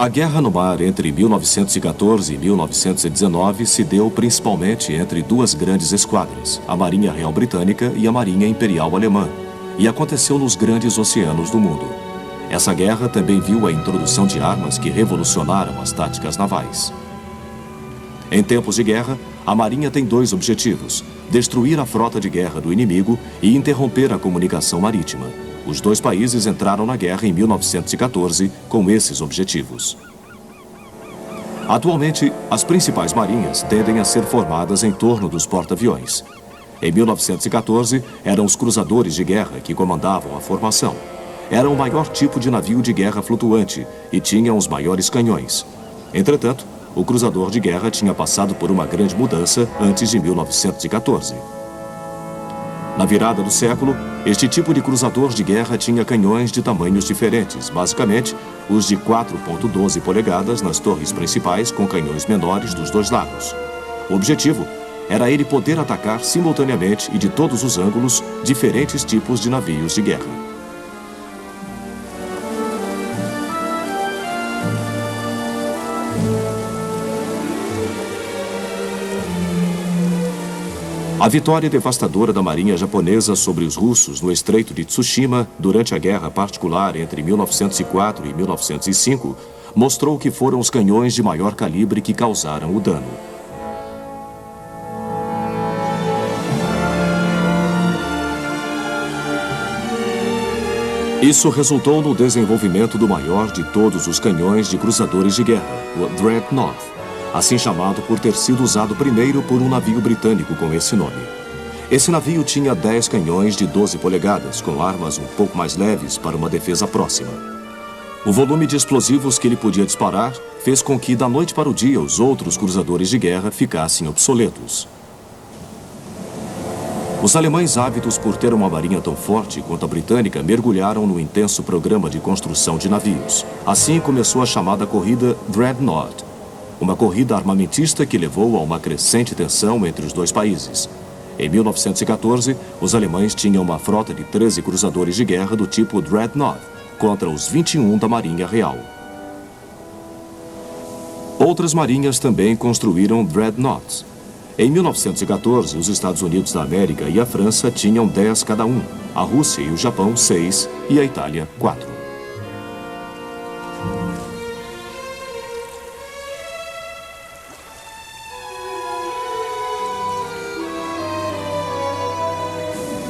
A guerra no mar entre 1914 e 1919 se deu principalmente entre duas grandes esquadras, a Marinha Real Britânica e a Marinha Imperial Alemã, e aconteceu nos grandes oceanos do mundo. Essa guerra também viu a introdução de armas que revolucionaram as táticas navais. Em tempos de guerra, a Marinha tem dois objetivos: destruir a frota de guerra do inimigo e interromper a comunicação marítima. Os dois países entraram na guerra em 1914 com esses objetivos. Atualmente, as principais marinhas tendem a ser formadas em torno dos porta-aviões. Em 1914, eram os cruzadores de guerra que comandavam a formação. Eram o maior tipo de navio de guerra flutuante e tinham os maiores canhões. Entretanto, o cruzador de guerra tinha passado por uma grande mudança antes de 1914. Na virada do século, este tipo de cruzador de guerra tinha canhões de tamanhos diferentes, basicamente os de 4,12 polegadas nas torres principais com canhões menores dos dois lados. O objetivo era ele poder atacar simultaneamente e de todos os ângulos diferentes tipos de navios de guerra. A vitória devastadora da marinha japonesa sobre os russos no Estreito de Tsushima durante a guerra particular entre 1904 e 1905 mostrou que foram os canhões de maior calibre que causaram o dano. Isso resultou no desenvolvimento do maior de todos os canhões de cruzadores de guerra, o Dreadnought, assim chamado por ter sido usado primeiro por um navio britânico com esse nome. Esse navio tinha 10 canhões de 12 polegadas, com armas um pouco mais leves para uma defesa próxima. O volume de explosivos que ele podia disparar fez com que, da noite para o dia, os outros cruzadores de guerra ficassem obsoletos. Os alemães, ávidos por ter uma marinha tão forte quanto a britânica, mergulharam no intenso programa de construção de navios. Assim começou a chamada corrida Dreadnought, uma corrida armamentista que levou a uma crescente tensão entre os dois países. Em 1914, os alemães tinham uma frota de 13 cruzadores de guerra do tipo Dreadnought contra os 21 da Marinha Real. Outras marinhas também construíram Dreadnoughts. Em 1914, os Estados Unidos da América e a França tinham 10 cada um, a Rússia e o Japão 6 e a Itália 4.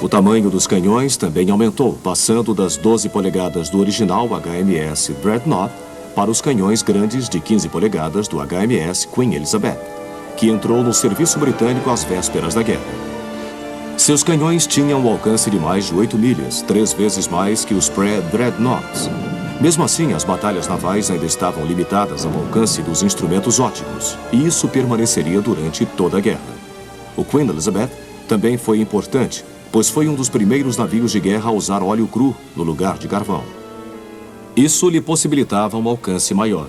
O tamanho dos canhões também aumentou, passando das 12 polegadas do original HMS Dreadnought para os canhões grandes de 15 polegadas do HMS Queen Elizabeth, que entrou no serviço britânico às vésperas da guerra. Seus canhões tinham um alcance de mais de 8 milhas, 3 vezes mais que os pré-Dreadnoughts. Mesmo assim, as batalhas navais ainda estavam limitadas ao alcance dos instrumentos ópticos, e isso permaneceria durante toda a guerra. O Queen Elizabeth também foi importante, pois foi um dos primeiros navios de guerra a usar óleo cru no lugar de carvão. Isso lhe possibilitava um alcance maior.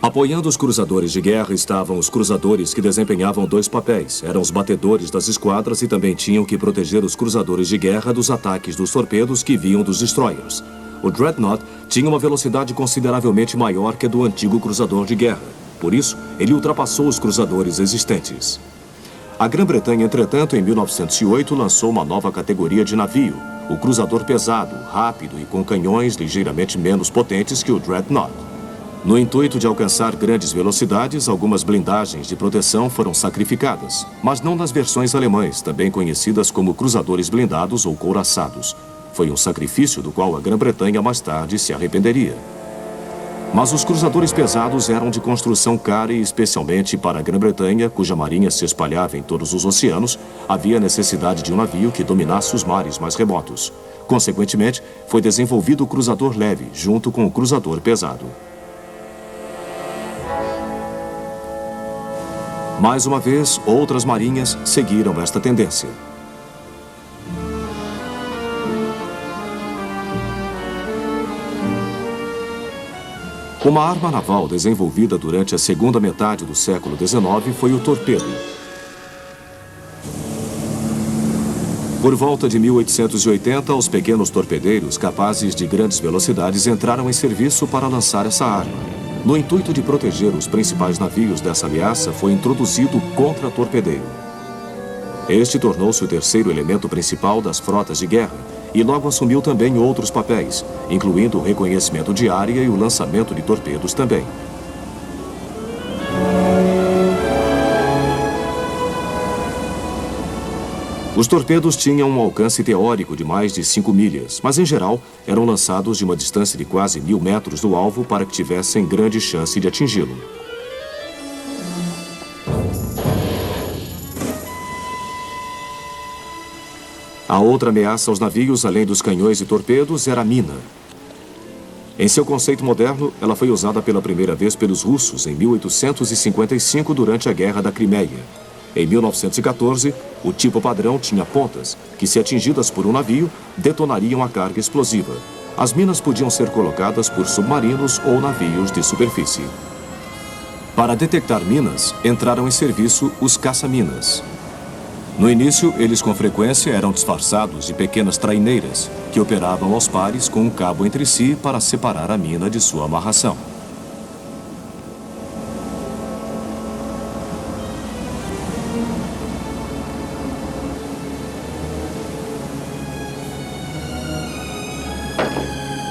Apoiando os cruzadores de guerra estavam os cruzadores que desempenhavam dois papéis. Eram os batedores das esquadras e também tinham que proteger os cruzadores de guerra dos ataques dos torpedos que vinham dos destroyers. O Dreadnought tinha uma velocidade consideravelmente maior que a do antigo cruzador de guerra. Por isso, ele ultrapassou os cruzadores existentes. A Grã-Bretanha, entretanto, em 1908, lançou uma nova categoria de navio, o cruzador pesado, rápido e com canhões ligeiramente menos potentes que o Dreadnought. No intuito de alcançar grandes velocidades, algumas blindagens de proteção foram sacrificadas, mas não nas versões alemãs, também conhecidas como cruzadores blindados ou couraçados. Foi um sacrifício do qual a Grã-Bretanha mais tarde se arrependeria. Mas os cruzadores pesados eram de construção cara e, especialmente para a Grã-Bretanha, cuja marinha se espalhava em todos os oceanos, havia necessidade de um navio que dominasse os mares mais remotos. Consequentemente, foi desenvolvido o cruzador leve, junto com o cruzador pesado. Mais uma vez, outras marinhas seguiram esta tendência. Uma arma naval desenvolvida durante a segunda metade do século XIX foi o torpedo. Por volta de 1880, os pequenos torpedeiros capazes de grandes velocidades entraram em serviço para lançar essa arma. No intuito de proteger os principais navios dessa ameaça, foi introduzido o contra-torpedeiro. Este tornou-se o terceiro elemento principal das frotas de guerra e logo assumiu também outros papéis, incluindo o reconhecimento de área e o lançamento de torpedos também. Os torpedos tinham um alcance teórico de mais de 5 milhas, mas em geral eram lançados de uma distância de quase 1000 metros do alvo para que tivessem grande chance de atingi-lo. A outra ameaça aos navios, além dos canhões e torpedos, era a mina. Em seu conceito moderno, ela foi usada pela primeira vez pelos russos em 1855 durante a Guerra da Crimeia. Em 1914, o tipo padrão tinha pontas, que se atingidas por um navio, detonariam a carga explosiva. As minas podiam ser colocadas por submarinos ou navios de superfície. Para detectar minas, entraram em serviço os caça-minas. No início, eles com frequência eram disfarçados de pequenas traineiras, que operavam aos pares com um cabo entre si para separar a mina de sua amarração.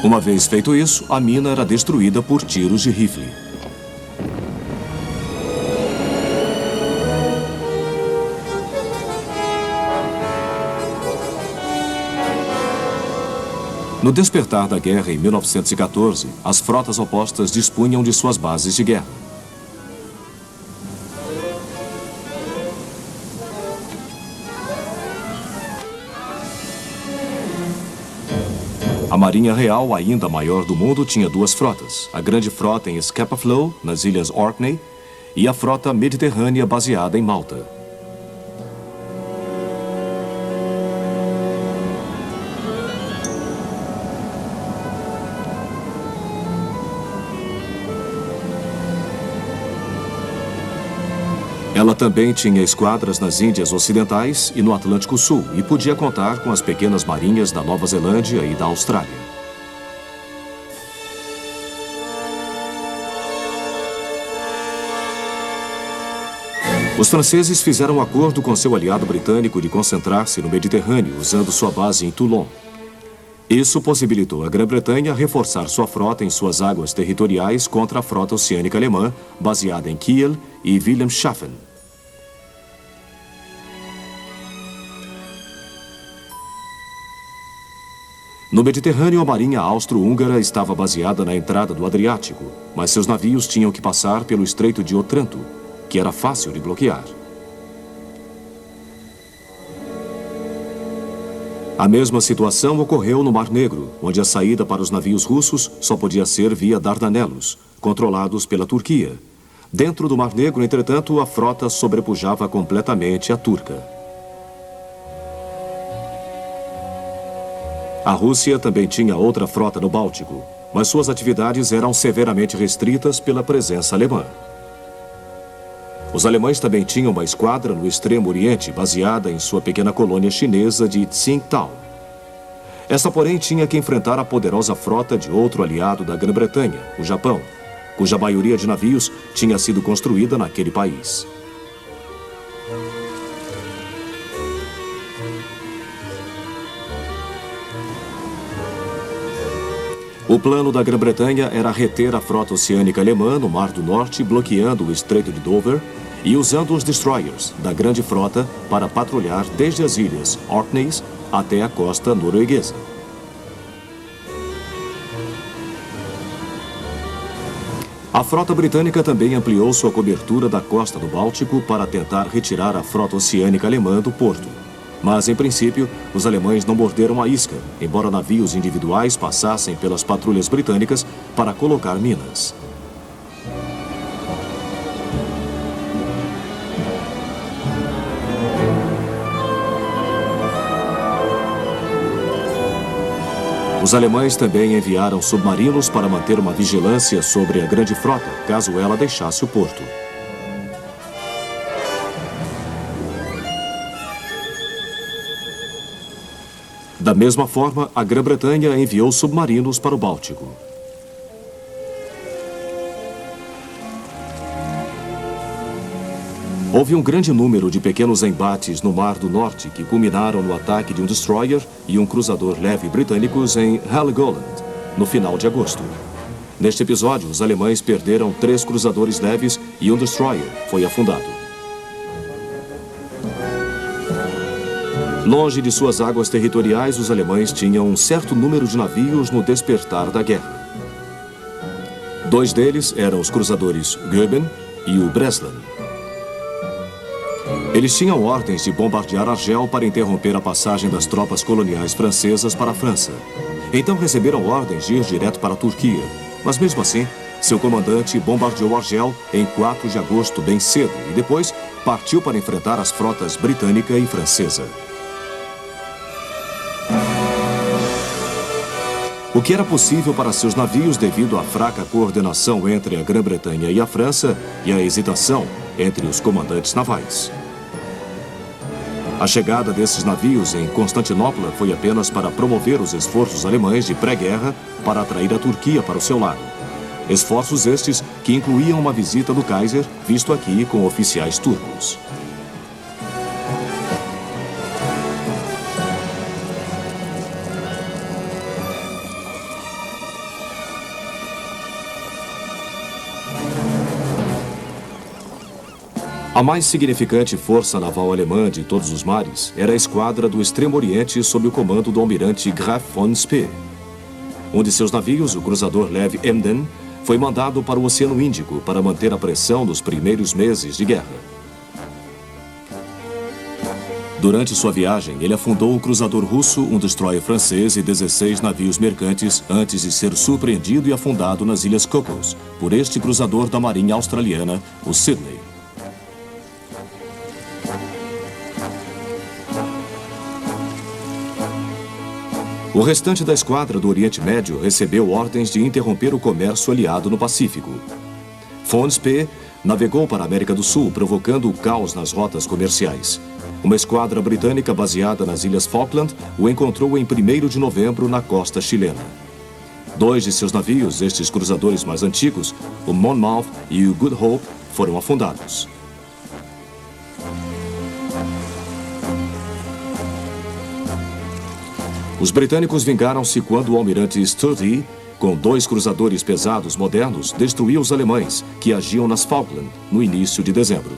Uma vez feito isso, a mina era destruída por tiros de rifle. No despertar da guerra em 1914, as frotas opostas dispunham de suas bases de guerra. A Marinha Real, ainda maior do mundo, tinha duas frotas. A grande frota em Scapa Flow, nas Ilhas Orkney, e a frota mediterrânea baseada em Malta. Ela também tinha esquadras nas Índias Ocidentais e no Atlântico Sul e podia contar com as pequenas marinhas da Nova Zelândia e da Austrália. Os franceses fizeram um acordo com seu aliado britânico de concentrar-se no Mediterrâneo, usando sua base em Toulon. Isso possibilitou a Grã-Bretanha reforçar sua frota em suas águas territoriais contra a frota oceânica alemã, baseada em Kiel e Wilhelmshaven. No Mediterrâneo, a marinha austro-húngara estava baseada na entrada do Adriático, mas seus navios tinham que passar pelo Estreito de Otranto, que era fácil de bloquear. A mesma situação ocorreu no Mar Negro, onde a saída para os navios russos só podia ser via Dardanelos, controlados pela Turquia. Dentro do Mar Negro, entretanto, a frota sobrepujava completamente a turca. A Rússia também tinha outra frota no Báltico, mas suas atividades eram severamente restritas pela presença alemã. Os alemães também tinham uma esquadra no Extremo Oriente, baseada em sua pequena colônia chinesa de Tsingtao. Essa, porém, tinha que enfrentar a poderosa frota de outro aliado da Grã-Bretanha, o Japão, cuja maioria de navios tinha sido construída naquele país. O plano da Grã-Bretanha era reter a frota oceânica alemã no Mar do Norte, bloqueando o Estreito de Dover e usando os destroyers da grande frota para patrulhar desde as ilhas Orkney até a costa norueguesa. A frota britânica também ampliou sua cobertura da costa do Báltico para tentar retirar a frota oceânica alemã do porto. Mas, em princípio, os alemães não morderam a isca, embora navios individuais passassem pelas patrulhas britânicas para colocar minas. Os alemães também enviaram submarinos para manter uma vigilância sobre a grande frota, caso ela deixasse o porto. Da mesma forma, a Grã-Bretanha enviou submarinos para o Báltico. Houve um grande número de pequenos embates no Mar do Norte que culminaram no ataque de um destroyer e um cruzador leve britânicos em Heligoland, no final de agosto. Neste episódio, os alemães perderam 3 cruzadores leves e um destroyer foi afundado. Longe de suas águas territoriais, os alemães tinham um certo número de navios no despertar da guerra. 2 deles eram os cruzadores Goeben e o Breslan. Eles tinham ordens de bombardear Argel para interromper a passagem das tropas coloniais francesas para a França. Então receberam ordens de ir direto para a Turquia. Mas mesmo assim, seu comandante bombardeou Argel em 4 de agosto bem cedo e depois partiu para enfrentar as frotas britânica e francesa. O que era possível para seus navios devido à fraca coordenação entre a Grã-Bretanha e a França e a hesitação entre os comandantes navais. A chegada desses navios em Constantinopla foi apenas para promover os esforços alemães de pré-guerra para atrair a Turquia para o seu lado. Esforços estes que incluíam uma visita do Kaiser, visto aqui com oficiais turcos. A mais significante força naval alemã de todos os mares era a esquadra do Extremo Oriente sob o comando do almirante Graf von Spee. Um de seus navios, o cruzador leve Emden, foi mandado para o Oceano Índico para manter a pressão nos primeiros meses de guerra. Durante sua viagem, ele afundou um cruzador russo, um destroyer francês e 16 navios mercantes antes de ser surpreendido e afundado nas Ilhas Cocos por este cruzador da Marinha Australiana, o Sydney. O restante da esquadra do Oriente Médio recebeu ordens de interromper o comércio aliado no Pacífico. Von Spee navegou para a América do Sul, provocando o caos nas rotas comerciais. Uma esquadra britânica baseada nas Ilhas Falkland o encontrou em 1º de novembro na costa chilena. 2 de seus navios, estes cruzadores mais antigos, o Monmouth e o Good Hope, foram afundados. Os britânicos vingaram-se quando o almirante Sturdy, com 2 cruzadores pesados modernos, destruiu os alemães, que agiam nas Falkland, no início de dezembro.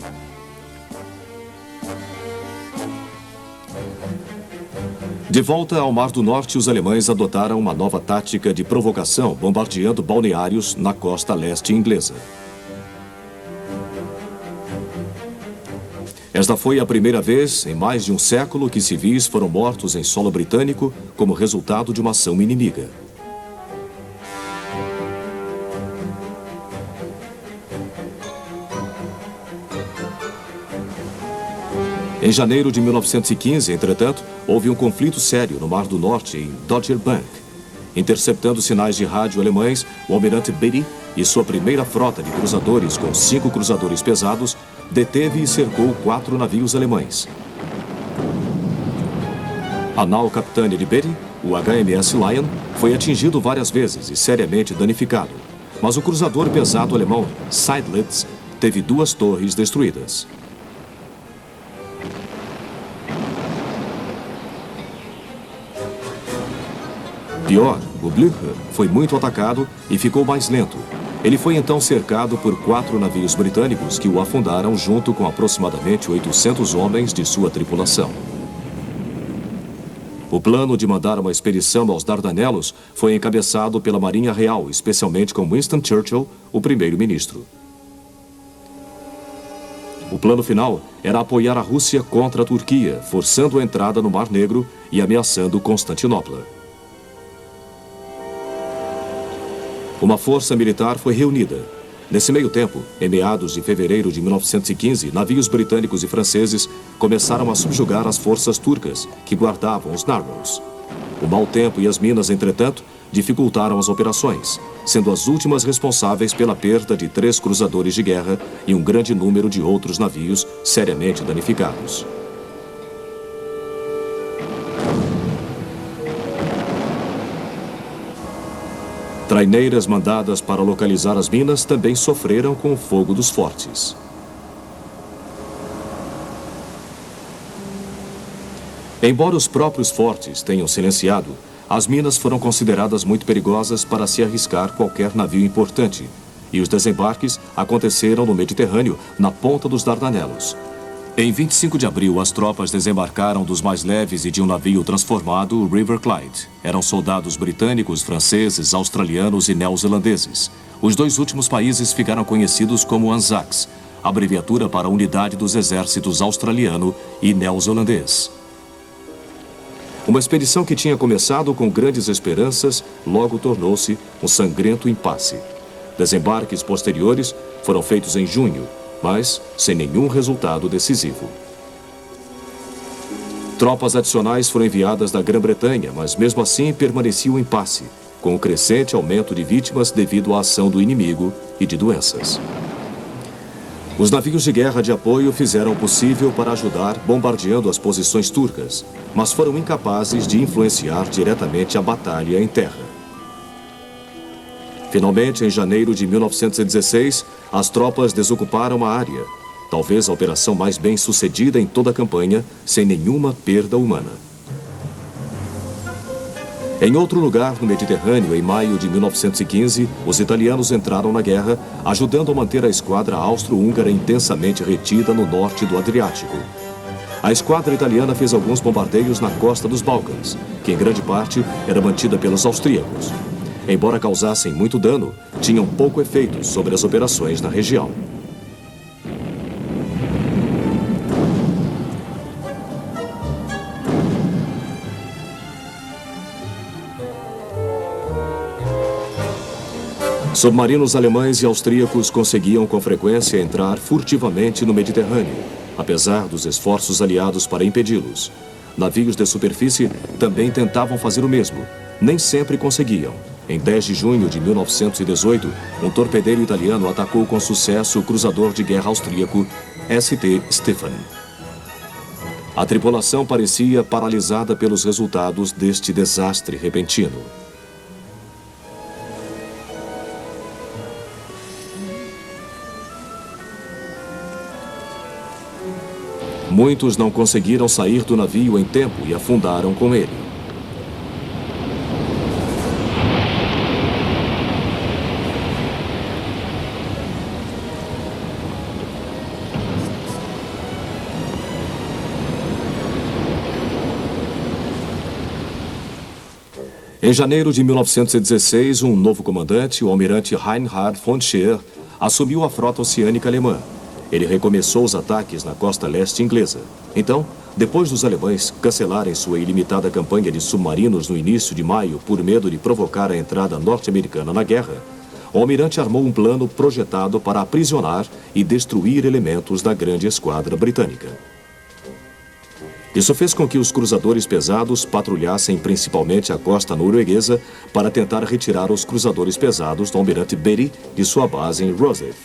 De volta ao Mar do Norte, os alemães adotaram uma nova tática de provocação, bombardeando balneários na costa leste inglesa. Esta foi a primeira vez em mais de um século que civis foram mortos em solo britânico como resultado de uma ação inimiga. Em janeiro de 1915, entretanto, houve um conflito sério no Mar do Norte, em Dogger Bank. Interceptando sinais de rádio alemães, o almirante Beatty e sua primeira frota de cruzadores com 5 cruzadores pesados deteve e cercou 4 navios alemães. A nau capitânia de Beatty, o HMS Lion, foi atingido várias vezes e seriamente danificado, mas o cruzador pesado alemão Seydlitz teve 2 torres destruídas. Pior, o Blücher foi muito atacado e ficou mais lento. Ele foi então cercado por 4 navios britânicos que o afundaram junto com aproximadamente 800 homens de sua tripulação. O plano de mandar uma expedição aos Dardanelos foi encabeçado pela Marinha Real, especialmente com Winston Churchill, o primeiro-ministro. O plano final era apoiar a Rússia contra a Turquia, forçando a entrada no Mar Negro e ameaçando Constantinopla. Uma força militar foi reunida. Nesse meio tempo, em meados de fevereiro de 1915, navios britânicos e franceses começaram a subjugar as forças turcas, que guardavam os Narrows. O mau tempo e as minas, entretanto, dificultaram as operações, sendo as últimas responsáveis pela perda de 3 cruzadores de guerra e um grande número de outros navios seriamente danificados. Traineiras mandadas para localizar as minas também sofreram com o fogo dos fortes. Embora os próprios fortes tenham silenciado, as minas foram consideradas muito perigosas para se arriscar qualquer navio importante, e os desembarques aconteceram no Mediterrâneo, na ponta dos Dardanelos. Em 25 de abril, as tropas desembarcaram dos mais leves e de um navio transformado, o River Clyde. Eram soldados britânicos, franceses, australianos e neozelandeses. Os dois últimos países ficaram conhecidos como ANZACs, abreviatura para a unidade dos exércitos australiano e neozelandês. Uma expedição que tinha começado com grandes esperanças, logo tornou-se um sangrento impasse. Desembarques posteriores foram feitos em junho, mas sem nenhum resultado decisivo. Tropas adicionais foram enviadas da Grã-Bretanha, mas mesmo assim permanecia o impasse, com um crescente aumento de vítimas devido à ação do inimigo e de doenças. Os navios de guerra de apoio fizeram o possível para ajudar bombardeando as posições turcas, mas foram incapazes de influenciar diretamente a batalha em terra. Finalmente, em janeiro de 1916, as tropas desocuparam a área, talvez a operação mais bem sucedida em toda a campanha, sem nenhuma perda humana. Em outro lugar, no Mediterrâneo, em maio de 1915, os italianos entraram na guerra, ajudando a manter a esquadra austro-húngara intensamente retida no norte do Adriático. A esquadra italiana fez alguns bombardeios na costa dos Balcãs, que em grande parte era mantida pelos austríacos. Embora causassem muito dano, tinham pouco efeito sobre as operações na região. Submarinos alemães e austríacos conseguiam com frequência entrar furtivamente no Mediterrâneo, apesar dos esforços aliados para impedi-los. Navios de superfície também tentavam fazer o mesmo, nem sempre conseguiam. Em 10 de junho de 1918, um torpedeiro italiano atacou com sucesso o cruzador de guerra austríaco St. Stephen. A tripulação parecia paralisada pelos resultados deste desastre repentino. Muitos não conseguiram sair do navio em tempo e afundaram com ele. Em janeiro de 1916, um novo comandante, o almirante Reinhard von Scheer, assumiu a frota oceânica alemã. Ele recomeçou os ataques na costa leste inglesa. Então, depois dos alemães cancelarem sua ilimitada campanha de submarinos no início de maio por medo de provocar a entrada norte-americana na guerra, o almirante armou um plano projetado para aprisionar e destruir elementos da grande esquadra britânica. Isso fez com que os cruzadores pesados patrulhassem principalmente a costa norueguesa para tentar retirar os cruzadores pesados do almirante Beatty de sua base em Rosyth.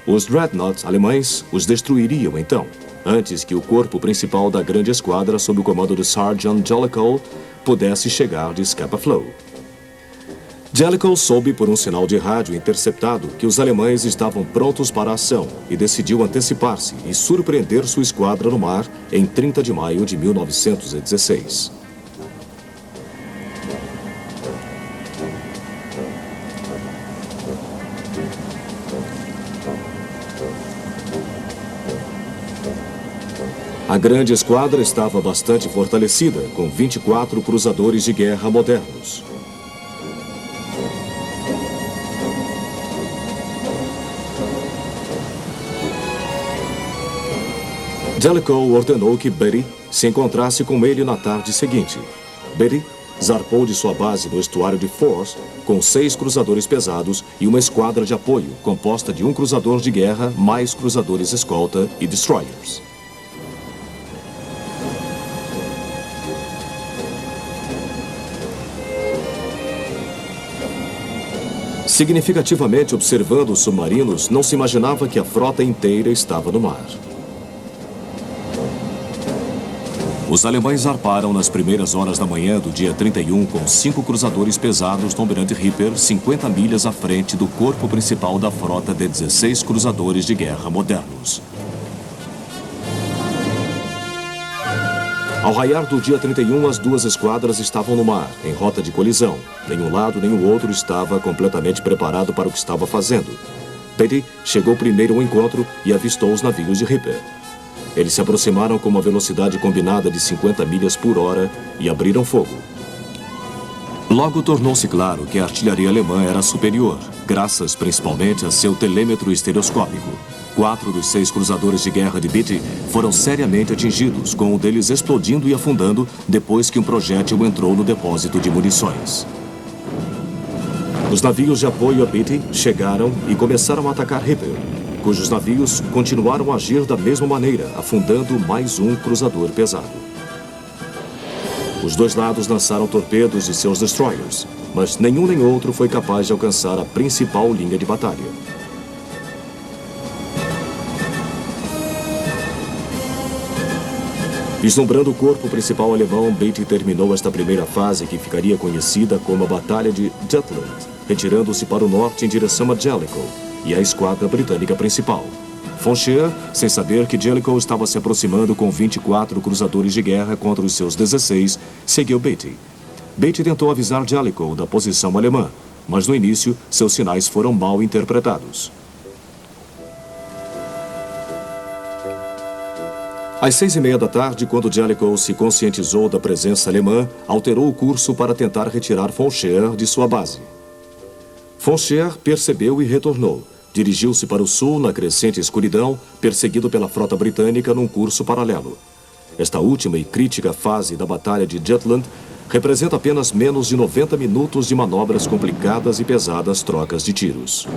Os dreadnoughts alemães os destruiriam então, antes que o corpo principal da grande esquadra sob o comando de Sergeant Jellicoe pudesse chegar de Scapa Flow. Jellicoe soube por um sinal de rádio interceptado que os alemães estavam prontos para a ação e decidiu antecipar-se e surpreender sua esquadra no mar em 30 de maio de 1916. A grande esquadra estava bastante fortalecida, com 24 cruzadores de guerra modernos. Jellicoe ordenou que Beatty se encontrasse com ele na tarde seguinte. Beatty zarpou de sua base no estuário de Forth com 6 cruzadores pesados e uma esquadra de apoio composta de um cruzador de guerra, mais cruzadores escolta e destroyers. Significativamente observando os submarinos, não se imaginava que a frota inteira estava no mar. Os alemães zarparam nas primeiras horas da manhã do dia 31 com 5 cruzadores pesados do Almirante Ripper, 50 milhas à frente do corpo principal da frota de 16 cruzadores de guerra modernos. Ao raiar do dia 31, as duas esquadras estavam no mar, em rota de colisão. Nem um lado nem o outro estava completamente preparado para o que estava fazendo. Beatty chegou primeiro ao encontro e avistou os navios de Ripper. Eles se aproximaram com uma velocidade combinada de 50 milhas por hora e abriram fogo. Logo tornou-se claro que a artilharia alemã era superior, graças principalmente a seu telêmetro estereoscópico. 4 dos 6 cruzadores de guerra de Beatty foram seriamente atingidos, com um deles explodindo e afundando depois que um projétil entrou no depósito de munições. Os navios de apoio a Beatty chegaram e começaram a atacar Ripper, cujos navios continuaram a agir da mesma maneira, afundando mais um cruzador pesado. Os dois lados lançaram torpedos de seus destroyers, mas nenhum nem outro foi capaz de alcançar a principal linha de batalha. Vislumbrando o corpo principal alemão, Beatty terminou esta primeira fase que ficaria conhecida como a Batalha de Jutland, retirando-se para o norte em direção a Jellicoe e a esquadra britânica principal. Von Scheer, sem saber que Jellicoe estava se aproximando com 24 cruzadores de guerra contra os seus 16, seguiu Beatty. Beatty tentou avisar Jellicoe da posição alemã, mas no início seus sinais foram mal interpretados. Às 6:30 da tarde, quando Jellicoe se conscientizou da presença alemã, alterou o curso para tentar retirar Von Scheer de sua base. Von Scheer percebeu e retornou. Dirigiu-se para o sul na crescente escuridão, perseguido pela frota britânica num curso paralelo. Esta última e crítica fase da Batalha de Jutland representa apenas menos de 90 minutos de manobras complicadas e pesadas trocas de tiros.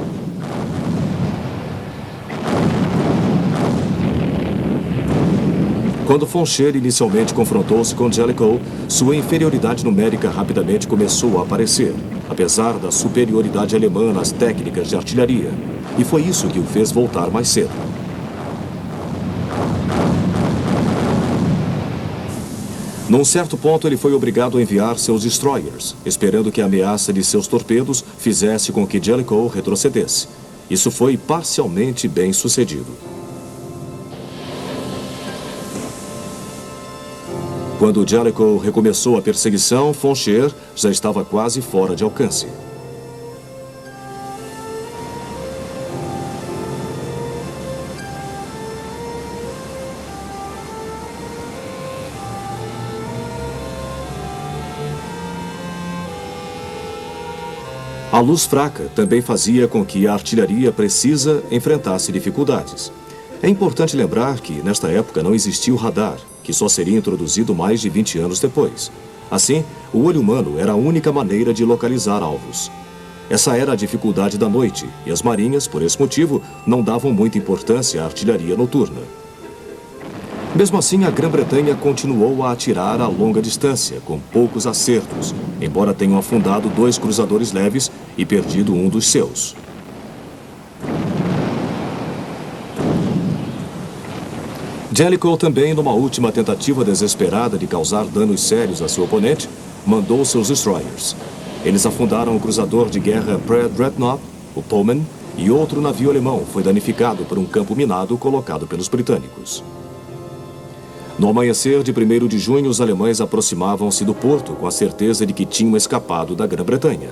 Quando Von Scheer inicialmente confrontou-se com Jellicoe, sua inferioridade numérica rapidamente começou a aparecer, apesar da superioridade alemã nas técnicas de artilharia. E foi isso que o fez voltar mais cedo. Num certo ponto, ele foi obrigado a enviar seus destroyers, esperando que a ameaça de seus torpedos fizesse com que Jellicoe retrocedesse. Isso foi parcialmente bem sucedido. Quando Jellicoe recomeçou a perseguição, Von Scheer já estava quase fora de alcance. A luz fraca também fazia com que a artilharia precisa enfrentasse dificuldades. É importante lembrar que, nesta época, não existia o radar, que só seria introduzido mais de 20 anos depois. Assim, o olho humano era a única maneira de localizar alvos. Essa era a dificuldade da noite, e as marinhas, por esse motivo, não davam muita importância à artilharia noturna. Mesmo assim, a Grã-Bretanha continuou a atirar a longa distância, com poucos acertos, embora tenham afundado 2 cruzadores leves e perdido um dos seus. Jellicoe também, numa última tentativa desesperada de causar danos sérios a seu oponente, mandou seus destroyers. Eles afundaram o cruzador de guerra Pre-Dreadnought, o Pullman, e outro navio alemão foi danificado por um campo minado colocado pelos britânicos. No amanhecer de 1º de junho, os alemães aproximavam-se do porto com a certeza de que tinham escapado da Grã-Bretanha.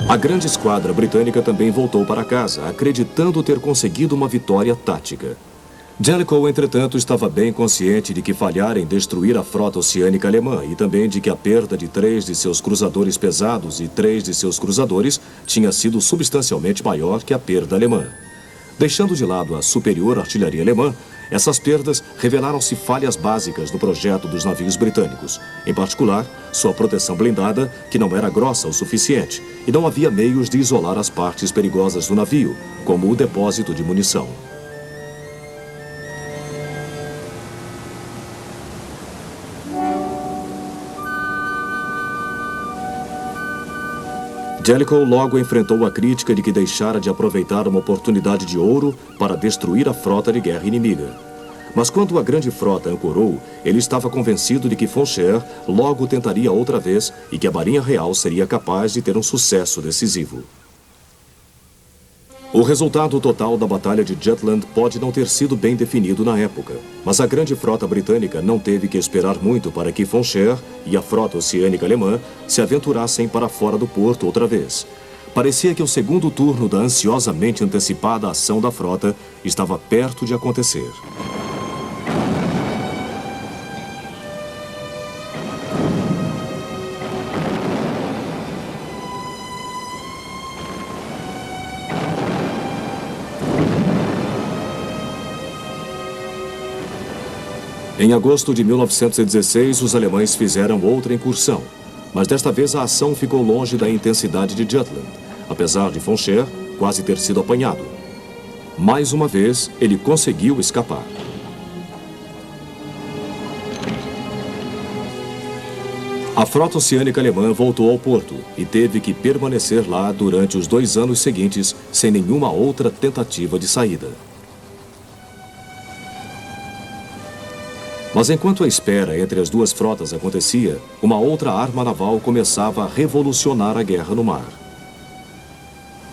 A grande esquadra britânica também voltou para casa, acreditando ter conseguido uma vitória tática. Jellicoe, entretanto, estava bem consciente de que falhara em destruir a frota oceânica alemã e também de que a perda de 3 de seus cruzadores pesados e 3 de seus cruzadores tinha sido substancialmente maior que a perda alemã. Deixando de lado a superior artilharia alemã, essas perdas revelaram-se falhas básicas no projeto dos navios britânicos. Em particular, sua proteção blindada, que não era grossa o suficiente, e não havia meios de isolar as partes perigosas do navio, como o depósito de munição. Jellicoe logo enfrentou a crítica de que deixara de aproveitar uma oportunidade de ouro para destruir a frota de guerra inimiga. Mas quando a grande frota ancorou, ele estava convencido de que Foncher logo tentaria outra vez e que a Marinha Real seria capaz de ter um sucesso decisivo. O resultado total da Batalha de Jutland pode não ter sido bem definido na época, mas a grande frota britânica não teve que esperar muito para que Foncher e a frota oceânica alemã se aventurassem para fora do porto outra vez. Parecia que o segundo turno da ansiosamente antecipada ação da frota estava perto de acontecer. Em agosto de 1916, os alemães fizeram outra incursão, mas desta vez a ação ficou longe da intensidade de Jutland, apesar de Foncher quase ter sido apanhado. Mais uma vez, ele conseguiu escapar. A frota oceânica alemã voltou ao porto e teve que permanecer lá durante os 2 anos seguintes, sem nenhuma outra tentativa de saída. Mas enquanto a espera entre as duas frotas acontecia, uma outra arma naval começava a revolucionar a guerra no mar.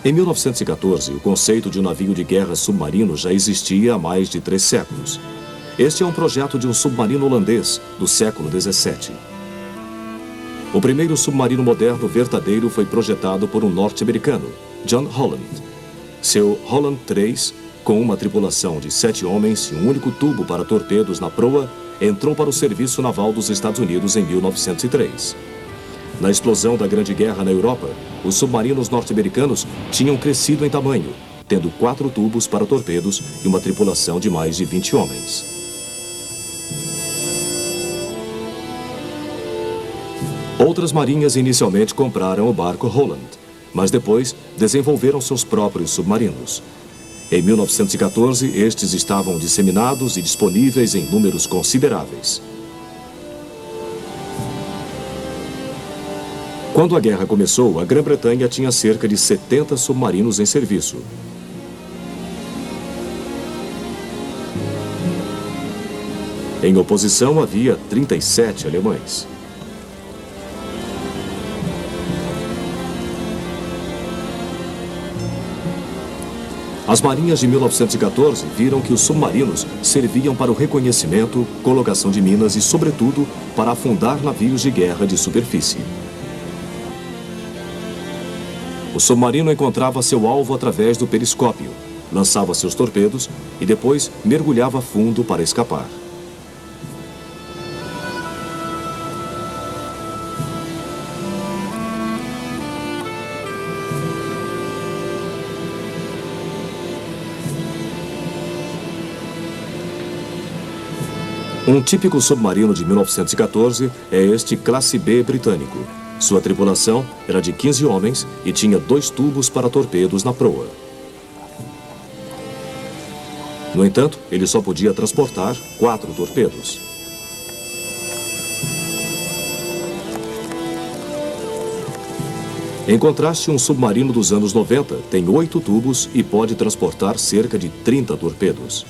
Em 1914, o conceito de um navio de guerra submarino já existia há mais de 3 séculos. Este é um projeto de um submarino holandês do século XVII. O primeiro submarino moderno verdadeiro foi projetado por um norte-americano, John Holland. Seu Holland III, com uma tripulação de 7 homens e um único tubo para torpedos na proa, entrou para o serviço naval dos Estados Unidos em 1903. Na explosão da Grande Guerra na Europa, os submarinos norte-americanos tinham crescido em tamanho, tendo 4 tubos para torpedos e uma tripulação de mais de 20 homens. Outras marinhas inicialmente compraram o barco Holland, mas depois desenvolveram seus próprios submarinos. Em 1914, estes estavam disseminados e disponíveis em números consideráveis. Quando a guerra começou, a Grã-Bretanha tinha cerca de 70 submarinos em serviço. Em oposição, havia 37 alemães. As marinhas de 1914 viram que os submarinos serviam para o reconhecimento, colocação de minas e, sobretudo, para afundar navios de guerra de superfície. O submarino encontrava seu alvo através do periscópio, lançava seus torpedos e depois mergulhava fundo para escapar. Um típico submarino de 1914 é este Classe B britânico. Sua tripulação era de 15 homens e tinha 2 tubos para torpedos na proa. No entanto, ele só podia transportar 4 torpedos. Em contraste, um submarino dos anos 90 tem 8 tubos e pode transportar cerca de 30 torpedos.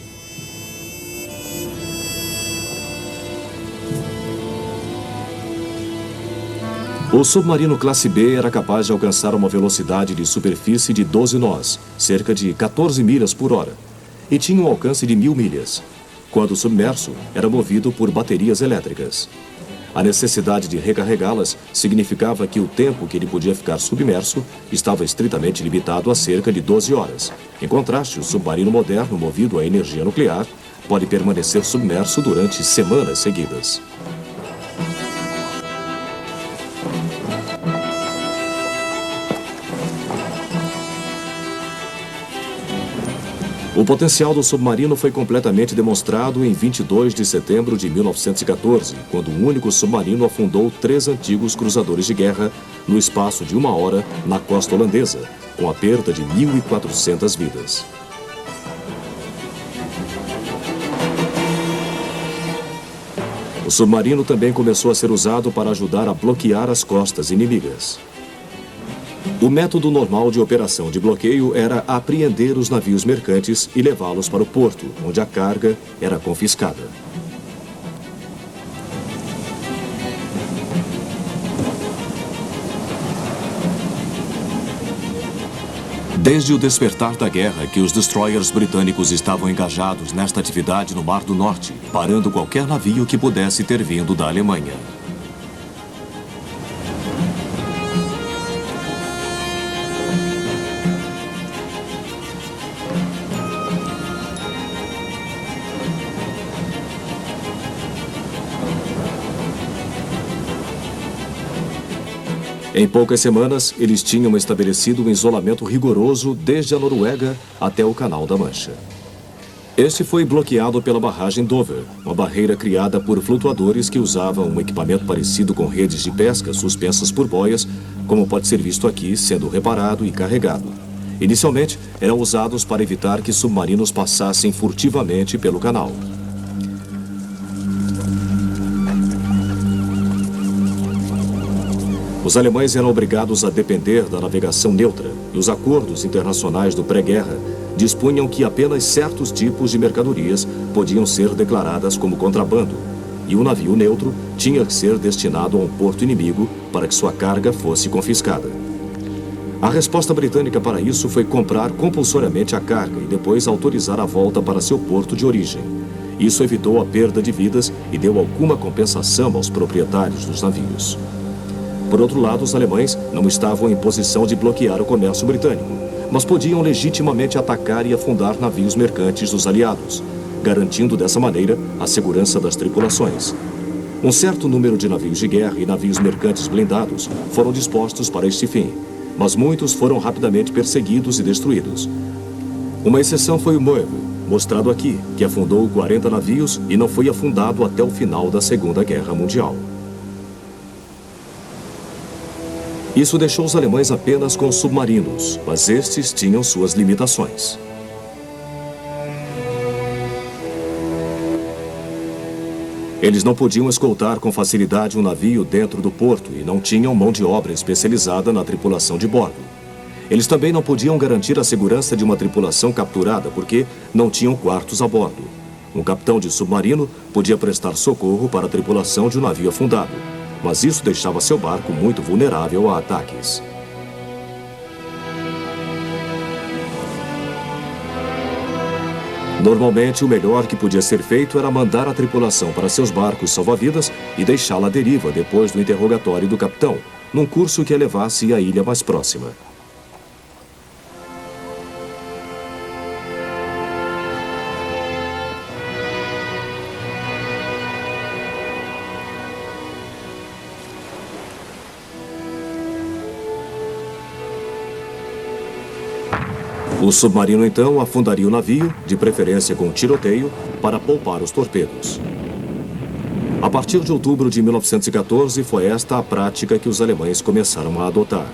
O submarino Classe B era capaz de alcançar uma velocidade de superfície de 12 nós, cerca de 14 milhas por hora, e tinha um alcance de 1000 milhas. Quando submerso, era movido por baterias elétricas. A necessidade de recarregá-las significava que o tempo que ele podia ficar submerso estava estritamente limitado a cerca de 12 horas. Em contraste, o submarino moderno movido a energia nuclear pode permanecer submerso durante semanas seguidas. O potencial do submarino foi completamente demonstrado em 22 de setembro de 1914, quando um único submarino afundou 3 antigos cruzadores de guerra no espaço de 1 hora na costa holandesa, com a perda de 1.400 vidas. O submarino também começou a ser usado para ajudar a bloquear as costas inimigas. O método normal de operação de bloqueio era apreender os navios mercantes e levá-los para o porto, onde a carga era confiscada. Desde o despertar da guerra que os destroyers britânicos estavam engajados nesta atividade no Mar do Norte, parando qualquer navio que pudesse ter vindo da Alemanha. Em poucas semanas, eles tinham estabelecido um isolamento rigoroso desde a Noruega até o Canal da Mancha. Este foi bloqueado pela barragem Dover, uma barreira criada por flutuadores que usavam um equipamento parecido com redes de pesca suspensas por boias, como pode ser visto aqui, sendo reparado e carregado. Inicialmente, eram usados para evitar que submarinos passassem furtivamente pelo canal. Os alemães eram obrigados a depender da navegação neutra, e os acordos internacionais do pré-guerra dispunham que apenas certos tipos de mercadorias podiam ser declaradas como contrabando, e o navio neutro tinha que ser destinado a um porto inimigo para que sua carga fosse confiscada. A resposta britânica para isso foi comprar compulsoriamente a carga e depois autorizar a volta para seu porto de origem. Isso evitou a perda de vidas e deu alguma compensação aos proprietários dos navios. Por outro lado, os alemães não estavam em posição de bloquear o comércio britânico, mas podiam legitimamente atacar e afundar navios mercantes dos aliados, garantindo dessa maneira a segurança das tripulações. Um certo número de navios de guerra e navios mercantes blindados foram dispostos para este fim, mas muitos foram rapidamente perseguidos e destruídos. Uma exceção foi o Moevel, mostrado aqui, que afundou 40 navios e não foi afundado até o final da Segunda Guerra Mundial. Isso deixou os alemães apenas com submarinos, mas estes tinham suas limitações. Eles não podiam escoltar com facilidade um navio dentro do porto e não tinham mão de obra especializada na tripulação de bordo. Eles também não podiam garantir a segurança de uma tripulação capturada porque não tinham quartos a bordo. Um capitão de submarino podia prestar socorro para a tripulação de um navio afundado, mas isso deixava seu barco muito vulnerável a ataques. Normalmente, o melhor que podia ser feito era mandar a tripulação para seus barcos salva-vidas e deixá-la à deriva depois do interrogatório do capitão, num curso que a levasse à ilha mais próxima. O submarino, então, afundaria o navio, de preferência com tiroteio, para poupar os torpedos. A partir de outubro de 1914, foi esta a prática que os alemães começaram a adotar.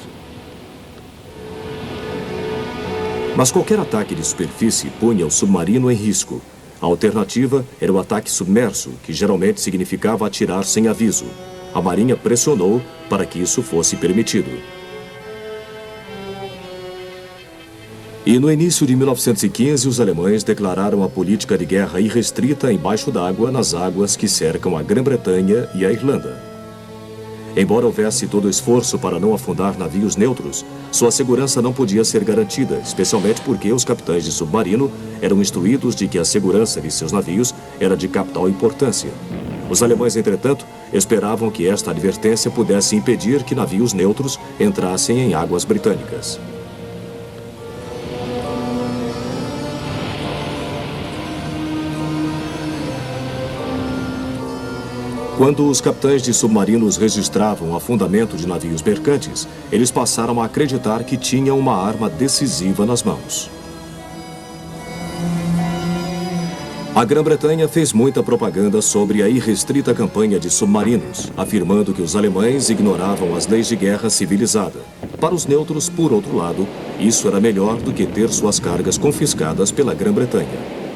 Mas qualquer ataque de superfície punha o submarino em risco. A alternativa era o ataque submerso, que geralmente significava atirar sem aviso. A Marinha pressionou para que isso fosse permitido. E no início de 1915, os alemães declararam a política de guerra irrestrita embaixo d'água nas águas que cercam a Grã-Bretanha e a Irlanda. Embora houvesse todo o esforço para não afundar navios neutros, sua segurança não podia ser garantida, especialmente porque os capitães de submarino eram instruídos de que a segurança de seus navios era de capital importância. Os alemães, entretanto, esperavam que esta advertência pudesse impedir que navios neutros entrassem em águas britânicas. Quando os capitães de submarinos registravam o afundamento de navios mercantes, eles passaram a acreditar que tinham uma arma decisiva nas mãos. A Grã-Bretanha fez muita propaganda sobre a irrestrita campanha de submarinos, afirmando que os alemães ignoravam as leis de guerra civilizada. Para os neutros, por outro lado, isso era melhor do que ter suas cargas confiscadas pela Grã-Bretanha.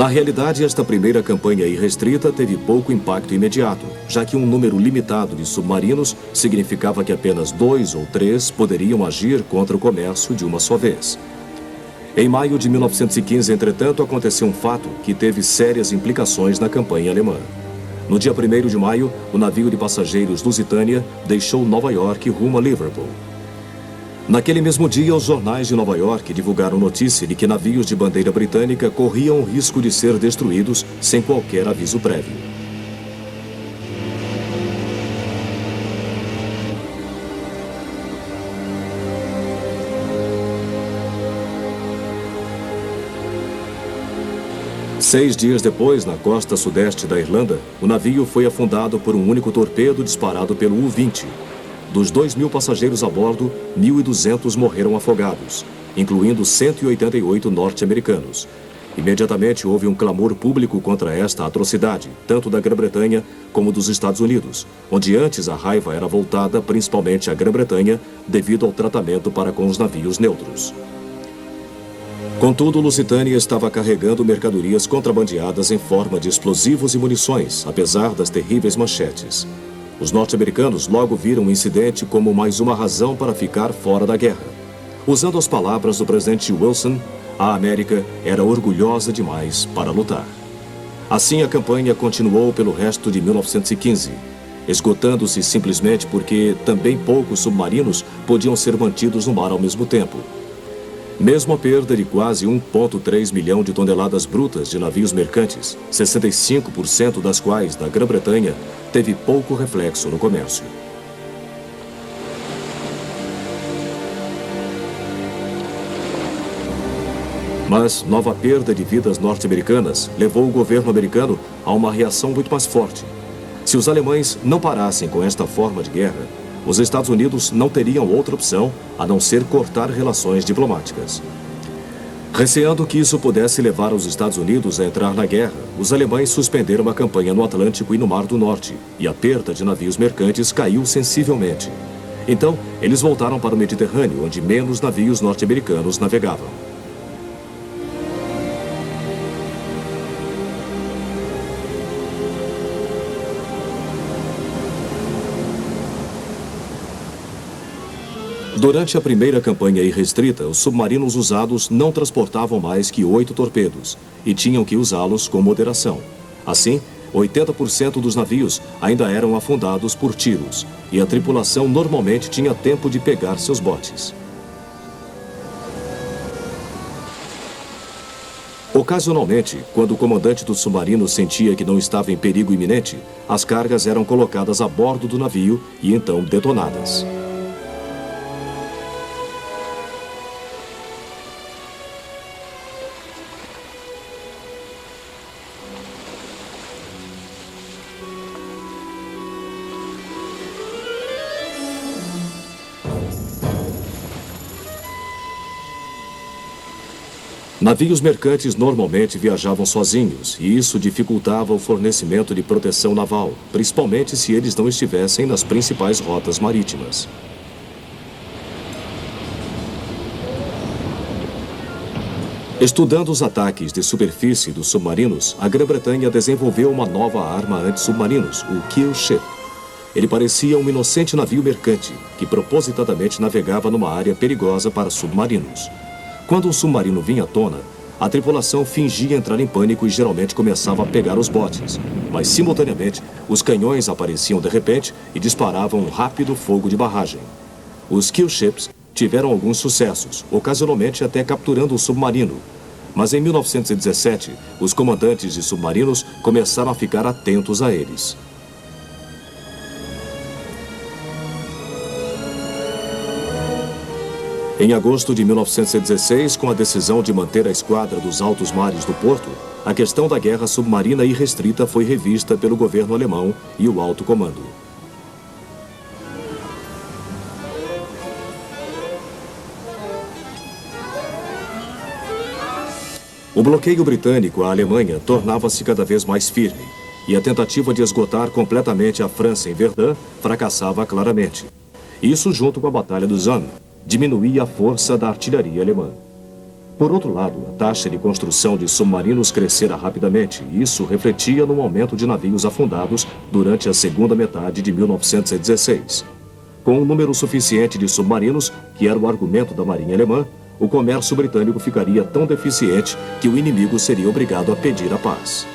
Na realidade, esta primeira campanha irrestrita teve pouco impacto imediato, já que um número limitado de submarinos significava que apenas 2 ou 3 poderiam agir contra o comércio de uma só vez. Em maio de 1915, entretanto, aconteceu um fato que teve sérias implicações na campanha alemã. No dia 1º de maio, o navio de passageiros Lusitânia deixou Nova York rumo a Liverpool. Naquele mesmo dia, os jornais de Nova York divulgaram notícia de que navios de bandeira britânica corriam o risco de ser destruídos sem qualquer aviso prévio. Seis dias depois, na costa sudeste da Irlanda, o navio foi afundado por um único torpedo disparado pelo U-20. Dos 2.000 passageiros a bordo, 1.200 morreram afogados, incluindo 188 norte-americanos. Imediatamente houve um clamor público contra esta atrocidade, tanto da Grã-Bretanha como dos Estados Unidos, onde antes a raiva era voltada principalmente à Grã-Bretanha devido ao tratamento para com os navios neutros. Contudo, Lusitânia estava carregando mercadorias contrabandeadas em forma de explosivos e munições, apesar das terríveis manchetes. Os norte-americanos logo viram o incidente como mais uma razão para ficar fora da guerra. Usando as palavras do presidente Wilson, a América era orgulhosa demais para lutar. Assim, a campanha continuou pelo resto de 1915, esgotando-se simplesmente porque também poucos submarinos podiam ser mantidos no mar ao mesmo tempo. Mesmo a perda de quase 1,3 milhão de toneladas brutas de navios mercantes, 65% das quais da Grã-Bretanha, teve pouco reflexo no comércio. Mas nova perda de vidas norte-americanas levou o governo americano a uma reação muito mais forte. Se os alemães não parassem com esta forma de guerra, os Estados Unidos não teriam outra opção a não ser cortar relações diplomáticas. Receando que isso pudesse levar os Estados Unidos a entrar na guerra, os alemães suspenderam a campanha no Atlântico e no Mar do Norte, e a perda de navios mercantes caiu sensivelmente. Então, eles voltaram para o Mediterrâneo, onde menos navios norte-americanos navegavam. Durante a primeira campanha irrestrita, os submarinos usados não transportavam mais que 8 torpedos e tinham que usá-los com moderação. Assim, 80% dos navios ainda eram afundados por tiros e a tripulação normalmente tinha tempo de pegar seus botes. Ocasionalmente, quando o comandante do submarino sentia que não estava em perigo iminente, as cargas eram colocadas a bordo do navio e então detonadas. Navios mercantes normalmente viajavam sozinhos, e isso dificultava o fornecimento de proteção naval, principalmente se eles não estivessem nas principais rotas marítimas. Estudando os ataques de superfície dos submarinos, a Grã-Bretanha desenvolveu uma nova arma anti-submarinos, o Kill Ship. Ele parecia um inocente navio mercante, que propositadamente navegava numa área perigosa para submarinos. Quando um submarino vinha à tona, a tripulação fingia entrar em pânico e geralmente começava a pegar os botes. Mas, simultaneamente, os canhões apareciam de repente e disparavam um rápido fogo de barragem. Os Kill Ships tiveram alguns sucessos, ocasionalmente até capturando um submarino. Mas em 1917, os comandantes de submarinos começaram a ficar atentos a eles. Em agosto de 1916, com a decisão de manter a esquadra dos altos mares do porto, a questão da guerra submarina irrestrita foi revista pelo governo alemão e o alto comando. O bloqueio britânico à Alemanha tornava-se cada vez mais firme, e a tentativa de esgotar completamente a França em Verdun fracassava claramente. Isso, junto com a Batalha do Somme, diminuía a força da artilharia alemã. Por outro lado, a taxa de construção de submarinos crescera rapidamente e isso refletia no aumento de navios afundados durante a segunda metade de 1916. Com um número suficiente de submarinos, que era o argumento da Marinha Alemã, o comércio britânico ficaria tão deficiente que o inimigo seria obrigado a pedir a paz.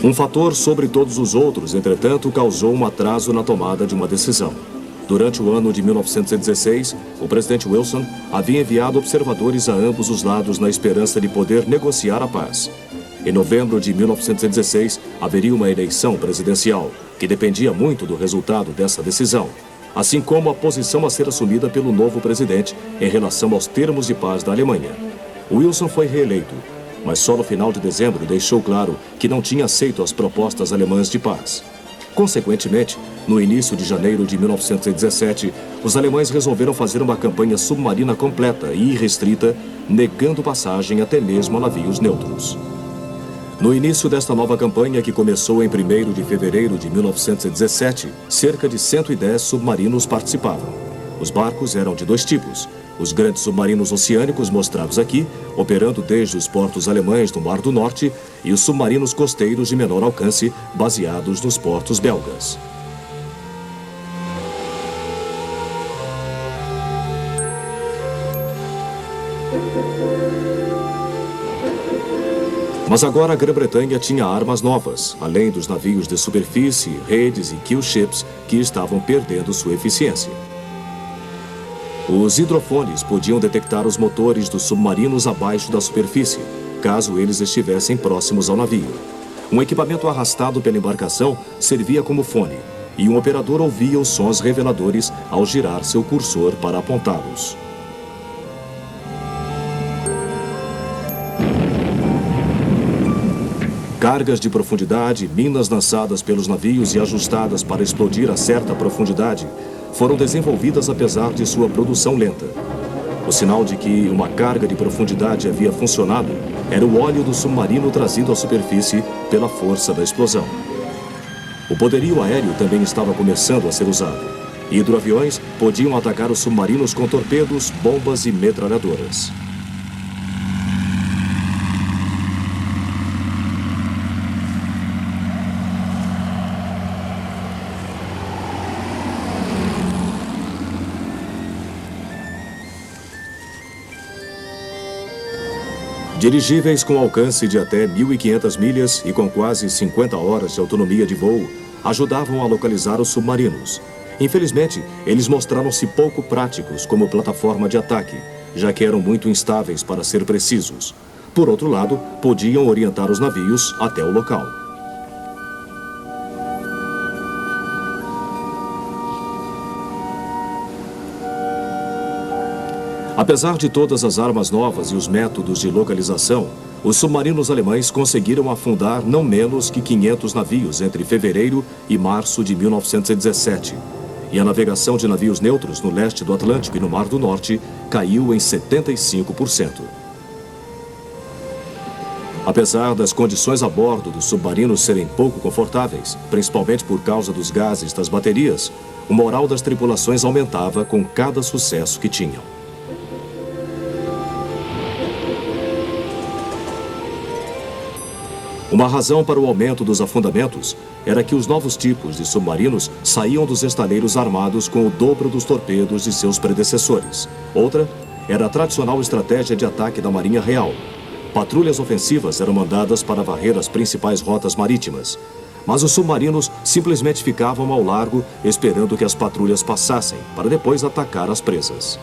Um fator sobre todos os outros, entretanto, causou um atraso na tomada de uma decisão. Durante o ano de 1916, o presidente Wilson havia enviado observadores a ambos os lados na esperança de poder negociar a paz. Em novembro de 1916, haveria uma eleição presidencial, que dependia muito do resultado dessa decisão, assim como a posição a ser assumida pelo novo presidente em relação aos termos de paz da Alemanha. Wilson foi reeleito, mas só no final de dezembro deixou claro que não tinha aceito as propostas alemãs de paz. Consequentemente, no início de janeiro de 1917, os alemães resolveram fazer uma campanha submarina completa e irrestrita, negando passagem até mesmo a navios neutros. No início desta nova campanha, que começou em 1º de fevereiro de 1917, cerca de 110 submarinos participavam. Os barcos eram de dois tipos: os grandes submarinos oceânicos mostrados aqui, operando desde os portos alemães do Mar do Norte, e os submarinos costeiros de menor alcance, baseados nos portos belgas. Mas agora a Grã-Bretanha tinha armas novas, além dos navios de superfície, redes e kill ships que estavam perdendo sua eficiência. Os hidrofones podiam detectar os motores dos submarinos abaixo da superfície, caso eles estivessem próximos ao navio. Um equipamento arrastado pela embarcação servia como fone, e um operador ouvia os sons reveladores ao girar seu cursor para apontá-los. Cargas de profundidade, minas lançadas pelos navios e ajustadas para explodir a certa profundidade, foram desenvolvidas apesar de sua produção lenta. O sinal de que uma carga de profundidade havia funcionado era o óleo do submarino trazido à superfície pela força da explosão. O poderio aéreo também estava começando a ser usado. Hidroaviões podiam atacar os submarinos com torpedos, bombas e metralhadoras. Dirigíveis com alcance de até 1.500 milhas e com quase 50 horas de autonomia de voo, ajudavam a localizar os submarinos. Infelizmente, eles mostraram-se pouco práticos como plataforma de ataque, já que eram muito instáveis para ser precisos. Por outro lado, podiam orientar os navios até o local. Apesar de todas as armas novas e os métodos de localização, os submarinos alemães conseguiram afundar não menos que 500 navios entre fevereiro e março de 1917. E a navegação de navios neutros no leste do Atlântico e no Mar do Norte caiu em 75%. Apesar das condições a bordo dos submarinos serem pouco confortáveis, principalmente por causa dos gases das baterias, o moral das tripulações aumentava com cada sucesso que tinham. Uma razão para o aumento dos afundamentos era que os novos tipos de submarinos saíam dos estaleiros armados com o dobro dos torpedos de seus predecessores. Outra era a tradicional estratégia de ataque da Marinha Real. Patrulhas ofensivas eram mandadas para varrer as principais rotas marítimas, mas os submarinos simplesmente ficavam ao largo esperando que as patrulhas passassem, para depois atacar as presas.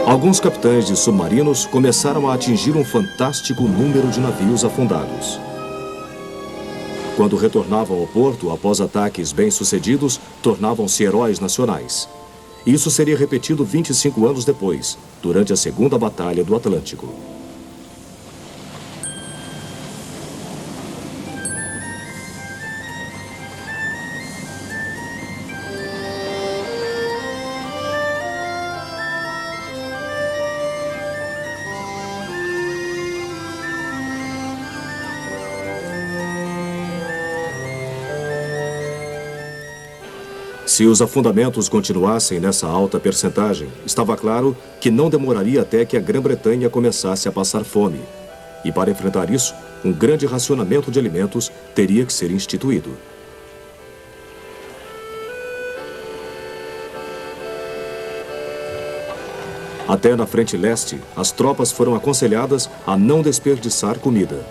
Alguns capitães de submarinos começaram a atingir um fantástico número de navios afundados. Quando retornavam ao porto após ataques bem-sucedidos, tornavam-se heróis nacionais. Isso seria repetido 25 anos depois, durante a Segunda Batalha do Atlântico. Se os afundamentos continuassem nessa alta percentagem, estava claro que não demoraria até que a Grã-Bretanha começasse a passar fome. E para enfrentar isso, um grande racionamento de alimentos teria que ser instituído. Até na frente leste, as tropas foram aconselhadas a não desperdiçar comida.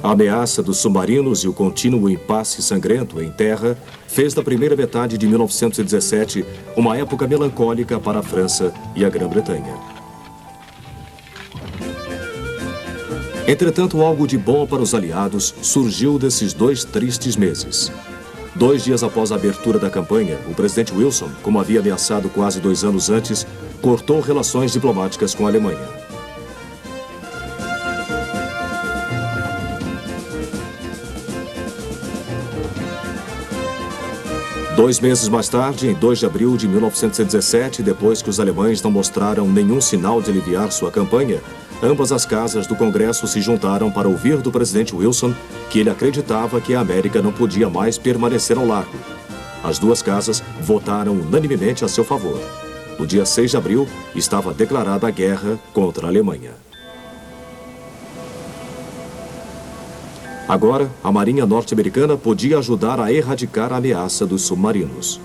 A ameaça dos submarinos e o contínuo impasse sangrento em terra fez da primeira metade de 1917 uma época melancólica para a França e a Grã-Bretanha. Entretanto, algo de bom para os aliados surgiu desses 2 tristes meses. 2 dias após a abertura da campanha, o presidente Wilson, como havia ameaçado quase 2 anos antes, cortou relações diplomáticas com a Alemanha. Dois meses mais tarde, em 2 de abril de 1917, depois que os alemães não mostraram nenhum sinal de aliviar sua campanha, ambas as casas do Congresso se juntaram para ouvir do presidente Wilson que ele acreditava que a América não podia mais permanecer ao largo. As 2 casas votaram unanimemente a seu favor. No dia 6 de abril, estava declarada a guerra contra a Alemanha. Agora, a Marinha norte-americana podia ajudar a erradicar a ameaça dos submarinos.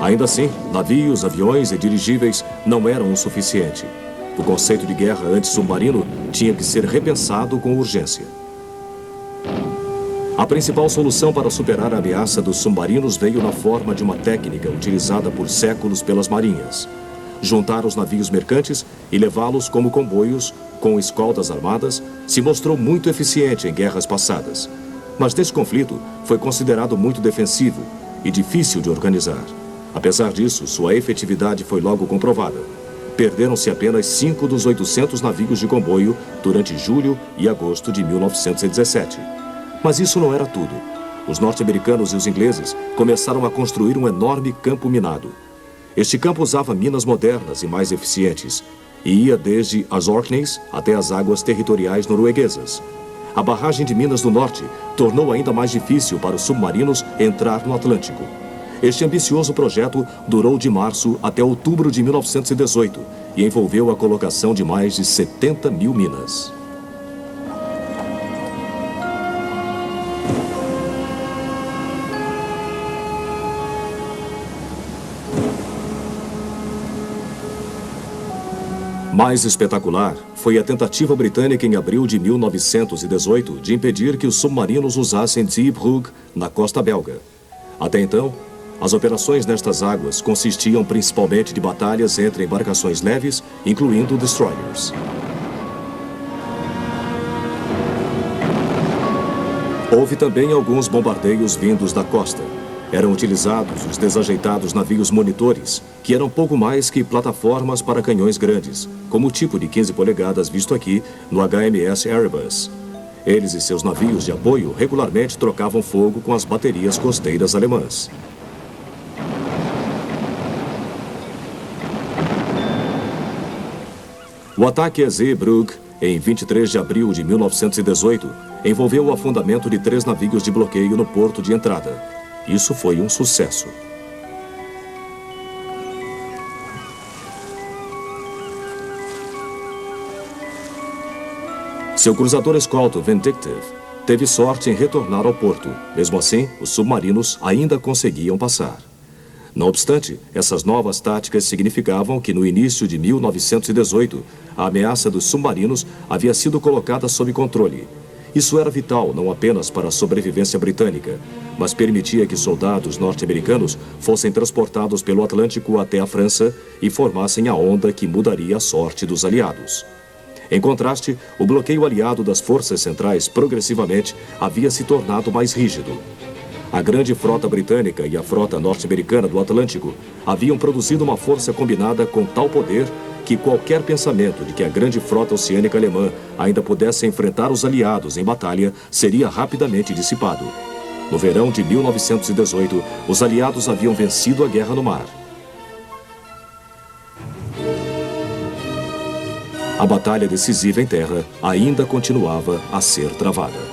Ainda assim, navios, aviões e dirigíveis não eram o suficiente. O conceito de guerra anti-submarino tinha que ser repensado com urgência. A principal solução para superar a ameaça dos submarinos veio na forma de uma técnica utilizada por séculos pelas marinhas: juntar os navios mercantes e levá-los como comboios com escoltas armadas se mostrou muito eficiente em guerras passadas. Mas desse conflito foi considerado muito defensivo e difícil de organizar. Apesar disso, sua efetividade foi logo comprovada. Perderam-se apenas 5 dos 800 navios de comboio durante julho e agosto de 1917. Mas isso não era tudo. Os norte-americanos e os ingleses começaram a construir um enorme campo minado. Este campo usava minas modernas e mais eficientes e ia desde as Orkneys até as águas territoriais norueguesas. A barragem de Minas do Norte tornou ainda mais difícil para os submarinos entrar no Atlântico. Este ambicioso projeto durou de março até outubro de 1918 e envolveu a colocação de mais de 70 mil minas. Mais espetacular foi a tentativa britânica em abril de 1918 de impedir que os submarinos usassem Zeebrugge na costa belga. Até então, as operações nestas águas consistiam principalmente de batalhas entre embarcações leves, incluindo destroyers. Houve também alguns bombardeios vindos da costa. Eram utilizados os desajeitados navios monitores, que eram pouco mais que plataformas para canhões grandes, como o tipo de 15 polegadas visto aqui no HMS Erebus. Eles e seus navios de apoio regularmente trocavam fogo com as baterias costeiras alemãs. O ataque a Zeebrugge, em 23 de abril de 1918, envolveu o afundamento de 3 navios de bloqueio no porto de entrada. Isso foi um sucesso. Seu cruzador escolta, Vindictive, teve sorte em retornar ao porto. Mesmo assim, os submarinos ainda conseguiam passar. Não obstante, essas novas táticas significavam que no início de 1918, a ameaça dos submarinos havia sido colocada sob controle. Isso era vital não apenas para a sobrevivência britânica, mas permitia que soldados norte-americanos fossem transportados pelo Atlântico até a França e formassem a onda que mudaria a sorte dos aliados. Em contraste, o bloqueio aliado das forças centrais progressivamente havia se tornado mais rígido. A grande frota britânica e a frota norte-americana do Atlântico haviam produzido uma força combinada com tal poder que qualquer pensamento de que a grande frota oceânica alemã ainda pudesse enfrentar os aliados em batalha seria rapidamente dissipado. No verão de 1918, os aliados haviam vencido a guerra no mar. A batalha decisiva em terra ainda continuava a ser travada.